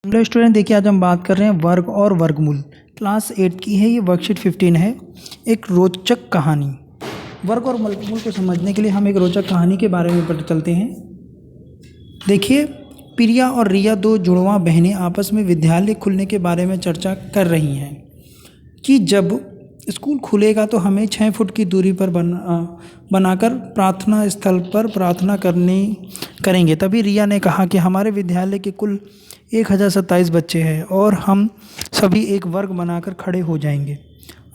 Hello student, देखिए आज हम बात कर रहे हैं वर्ग और वर्गमूल। क्लास 8 की है, ये वर्कशीट 15 है। एक रोचक कहानी। वर्ग और वर्गमूल को समझने के लिए हम एक रोचक कहानी के बारे में पता चलते हैं। देखिए, प्रिया और रिया दो जुड़वां बहनें आपस में विद्यालय खुलने के बारे में चर्चा कर रही हैं कि जब स्कूल खुलेगा तो हमें 6 फुट की दूरी पर बनाकर प्रार्थना स्थल पर प्रार्थना करेंगे। तभी रिया ने कहा कि हमारे विद्यालय के कुल 1027 बच्चे हैं और हम सभी एक वर्ग बनाकर खड़े हो जाएंगे,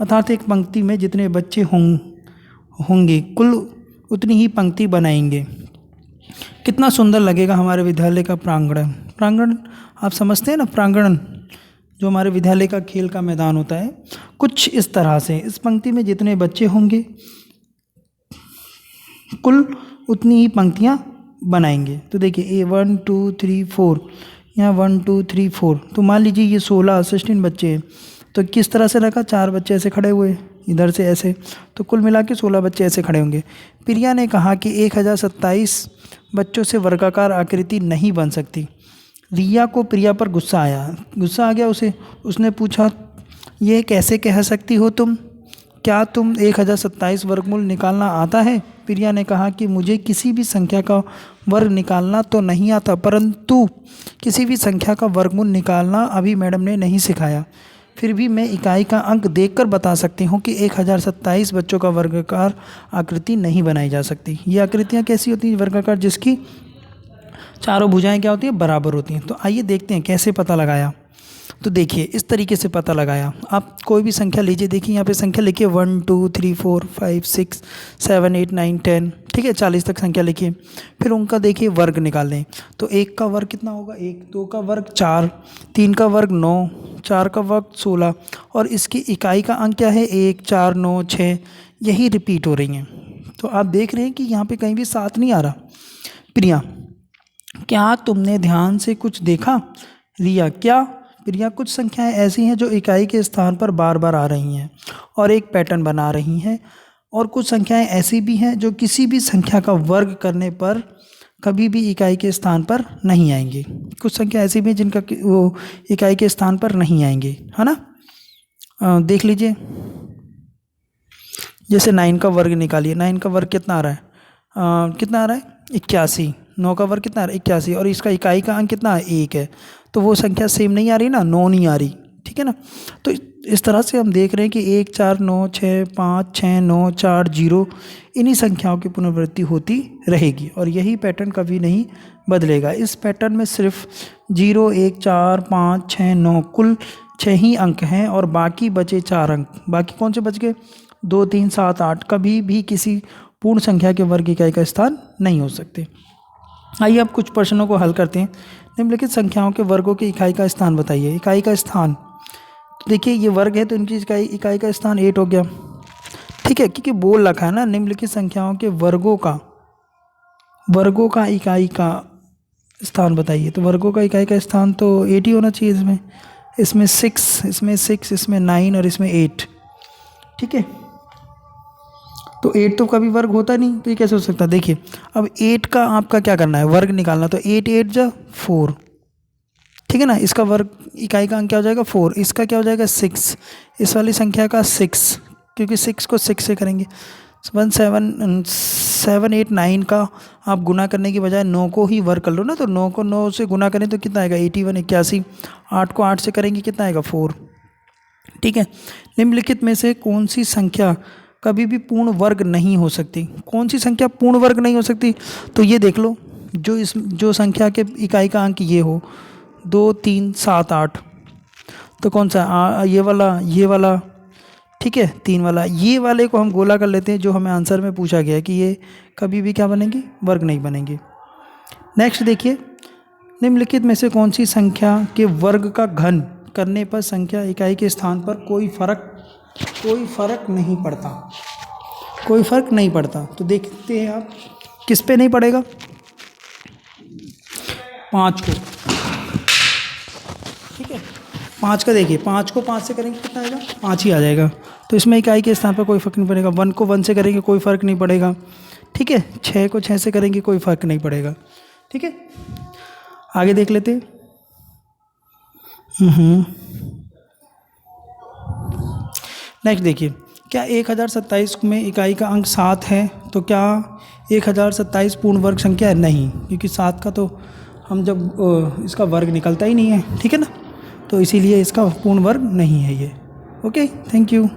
अर्थात एक पंक्ति में जितने बच्चे होंगे कुल उतनी ही पंक्ति बनाएंगे। कितना सुंदर लगेगा हमारे विद्यालय का प्रांगण आप समझते हैं ना, प्रांगण जो हमारे विद्यालय का खेल का मैदान होता है, कुछ इस तरह से इस पंक्ति में जितने बच्चे होंगे कुल उतनी ही पंक्तियाँ बनाएंगे। तो देखिए 1 2 3 4, यहाँ 1 2 3 4, तो मान लीजिए ये 16 बच्चे हैं, तो किस तरह से रखा, 4 बच्चे ऐसे खड़े हुए इधर से ऐसे, तो कुल मिला के 16 बच्चे ऐसे खड़े होंगे। प्रिया ने कहा कि 1027 बच्चों से वर्गाकार आकृति नहीं बन सकती। रिया को प्रिया पर गुस्सा आ गया उसे। उसने पूछा, ये कैसे कह सकती हो तुम? क्या तुम 1027 वर्गमूल निकालना आता है? प्रिया ने कहा कि मुझे किसी भी संख्या का वर्ग निकालना तो नहीं आता, परंतु किसी भी संख्या का वर्गमूल निकालना अभी मैडम ने नहीं सिखाया। फिर भी मैं इकाई का अंक देखकर बता सकती हूँ कि 1027 बच्चों का वर्गाकार आकृति नहीं बनाई जा सकती। ये आकृतियाँ कैसी होती हैं? वर्गाकार जिसकी चारों भुजाएं क्या होती हैं? बराबर होती हैं। तो आइए देखते हैं कैसे पता लगाया। तो देखिए इस तरीके से पता लगाया। आप कोई भी संख्या लीजिए, देखिए यहाँ पे संख्या लिखिए 1 2 3 4 5 6 7 8 9 10, ठीक है, 40 तक संख्या लिखिए। फिर उनका देखिए वर्ग निकाल लें। तो 1 का वर्ग कितना होगा? 1, 2 का वर्ग 4, 3 का वर्ग 9, 4 का वर्ग 16, और इसकी इकाई का अंक क्या है? 1 4 9 6, यही रिपीट हो रही हैं। तो आप देख रहे हैं कि यहाँ पे कहीं भी 7 नहीं आ रहा। प्रिया, क्या तुमने ध्यान से कुछ देखा? रिया, क्या? प्रिया, कुछ संख्याएं ऐसी हैं जो इकाई के स्थान पर बार बार आ रही हैं और एक पैटर्न बना रही हैं, और कुछ संख्याएं ऐसी भी हैं जो किसी भी संख्या का वर्ग करने पर कभी भी इकाई के स्थान पर नहीं आएंगी। कुछ संख्या ऐसी भी हैं जिनका वो इकाई के स्थान पर नहीं आएंगे, है ना। देख लीजिए, जैसे 9 का वर्ग निकालिए। 9 का वर्ग कितना आ रहा है? कितना आ रहा है? 81। 9 का वर्ग कितना आ रहा है? 81, और इसका इकाई का अंक कितना है? 1 है। तो वो संख्या सेम नहीं आ रही ना, 9 नहीं आ रही, ठीक है ना। तो इस तरह से हम देख रहे हैं कि 1 4 9 6 5 6 9 4 0, इन्हीं संख्याओं की पुनरावृत्ति होती रहेगी और यही पैटर्न कभी नहीं बदलेगा। इस पैटर्न में सिर्फ 0 1 4 5 6 9 कुल 6 ही अंक हैं, और बाकी बचे 4 अंक। बाकी कौन से बच गए? 2 3 7 8 कभी भी किसी पूर्ण संख्या के वर्ग इकाई का स्थान नहीं हो सकते। आइए अब कुछ प्रश्नों को हल करते हैं। निम्नलिखित संख्याओं के वर्गों की इकाई का स्थान बताइए। इकाई का स्थान, तो देखिए ये वर्ग है तो इनकी इकाई का स्थान 8 हो गया, ठीक है, क्योंकि बोल रखा है ना निम्नलिखित संख्याओं के वर्गों का इकाई का स्थान बताइए। तो वर्गों का इकाई का स्थान तो 8 ही होना चाहिए। इसमें 6, इसमें 9 और इसमें 8, ठीक है। तो 8 तो कभी वर्ग होता नहीं, तो ये कैसे हो सकता है? देखिए अब 8 का आपका क्या करना है? वर्ग निकालना। तो 8 8 जा 4, ठीक है ना। इसका वर्ग इकाई का अंक क्या हो जाएगा? 4। इसका क्या हो जाएगा? 6। इस वाली संख्या का 6, क्योंकि 6 को 6 से करेंगे। 7 8 9 का आप गुना करने की बजाय 9 को ही वर्ग कर लो ना। तो 9 को 9 से गुना करें तो कितना आएगा? 81 81। 8 को 8 से करेंगे कितना आएगा? 4, ठीक है। निम्नलिखित में से कौन सी संख्या कभी भी पूर्ण वर्ग नहीं हो सकती? कौन सी संख्या पूर्ण वर्ग नहीं हो सकती? तो ये देख लो, जो संख्या के इकाई का अंक ये हो 2 3 7 8, तो कौन सा? ये वाला, ठीक है, 3 वाला। ये वाले को हम गोला कर लेते हैं, जो हमें आंसर में पूछा गया है कि ये कभी भी क्या बनेंगे? वर्ग नहीं बनेंगे। नेक्स्ट देखिए, निम्नलिखित में से कौन सी संख्या के वर्ग का घन करने पर संख्या इकाई के स्थान पर कोई फर्क नहीं पड़ता? कोई फर्क नहीं पड़ता। तो देखते हैं आप, किस पे नहीं पड़ेगा? 5 को, ठीक है। 5 का देखिए, 5 को 5 से करेंगे कितना आएगा? 5 ही आ जाएगा। तो इसमें इकाई के स्थान पर कोई फर्क नहीं पड़ेगा। 1 को 1 से करेंगे कोई फर्क नहीं पड़ेगा, ठीक है। 6 को 6 से करेंगे कोई फर्क नहीं पड़ेगा, ठीक है। आगे देख लेते हैं। नेक्स्ट देखिए, क्या 1027 में इकाई का अंक 7 है? तो क्या 1027 पूर्ण वर्ग संख्या है? नहीं, क्योंकि 7 का तो हम जब इसका वर्ग निकलता ही नहीं है, ठीक है ना, तो इसीलिए इसका पूर्ण वर्ग नहीं है ये। Okay, thank you.